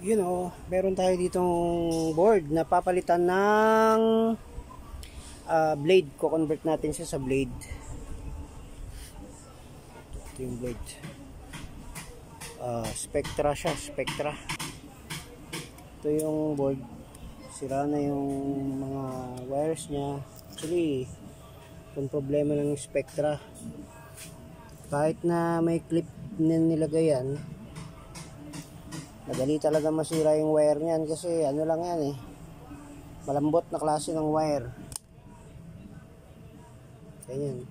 Meron tayo ditong board na papalitan ng blade. Ko-convert natin siya sa blade. Ito yung blade. Spectra siya, Spectra. Ito yung board. Sira na yung mga wires niya. Actually, kung problema ng Spectra, kahit na may clip na nilagay yan, madali talaga masira yung wire niyan kasi ano lang yan malambot na klase ng wire. Ganyan.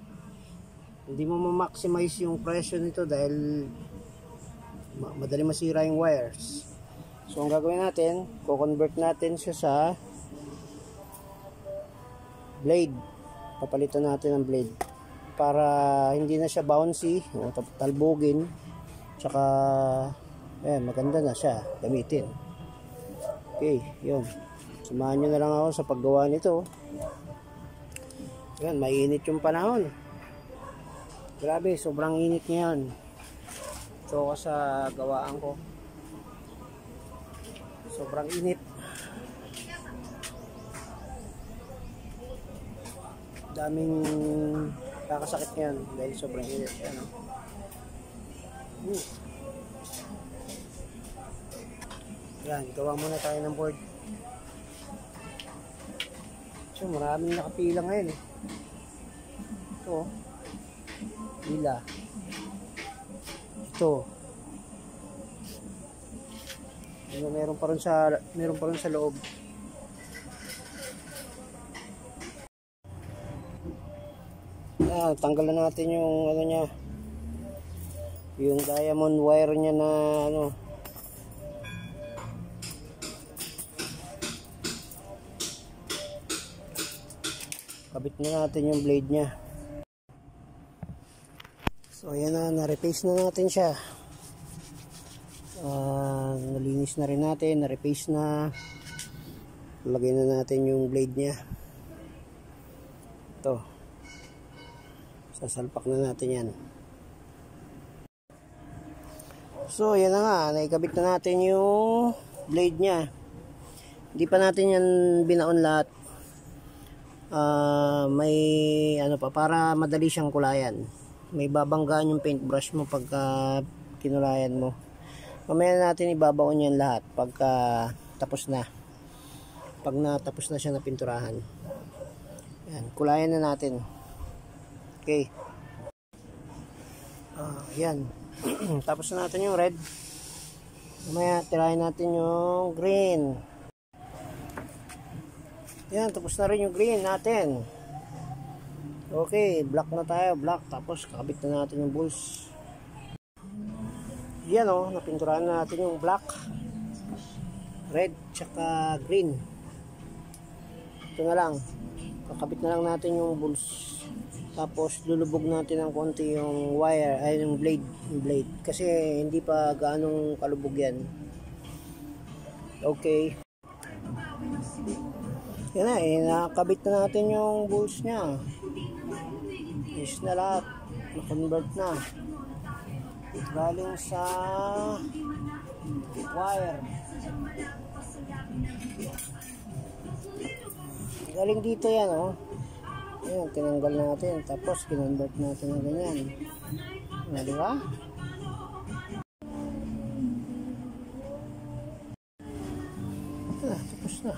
Hindi mo ma-maximize yung presyo nito dahil madali masira yung wires. So ang gagawin natin, ko-convert natin siya sa blade. Papalitan natin ng blade para hindi na siya bouncy o talbogin. Tsaka maganda na siya gamitin. Okay, yun. Samahan nyo na lang ako sa paggawa nito. Yan, mainit yung panahon. Grabe, sobrang init ngayon. Ito ko sa gawaan ko. Sobrang init. Daming kakasakit ngayon dahil sobrang init. Yan, Yan, gawa muna tayo ng board. So, maraming nakapila ngayon Ito. Pila. Ito. Meron pa rin sa loob. Tanggalan natin yung niya. Yung diamond wire niya na kabit na natin yung blade niya. So ayan na-repaste na natin siya. Nalinis na rin natin, na-repaste na. Lagay na natin yung blade niya. Ito. Sasalpak na natin yan. So ayan na nga, naikabit na natin yung blade niya. Hindi pa natin yan binaon lahat. May para madali siyang kulayan. May babanggaan yung paintbrush mo pagka kinulayan mo. Mamaya natin ibabaon yan lahat pagka tapos na. Pag natapos na siya na pinturahan. Yan, kulayan na natin. Okay. Yan. Tapos na natin yung red. Mamaya tirahin natin yung green. Yan, tapos na rin yung green natin. Okay, black na tayo, black. Tapos kakabit na natin yung balls. Yan napinturahan na natin yung black, red, tsaka green. Ito na lang. Kakabit na lang natin yung balls. Tapos lulubog natin ng konti yung wire, yung blade. Kasi hindi pa gaanong kalubog yan. Okay. Yan na, nakabit na natin yung balls nya. Is na lahat. Na-convert na. Galing sa wire. Galing dito yan, Ayan, tinanggal natin. Tapos, kinonvert natin ng ganyan. Diba? Tapos na.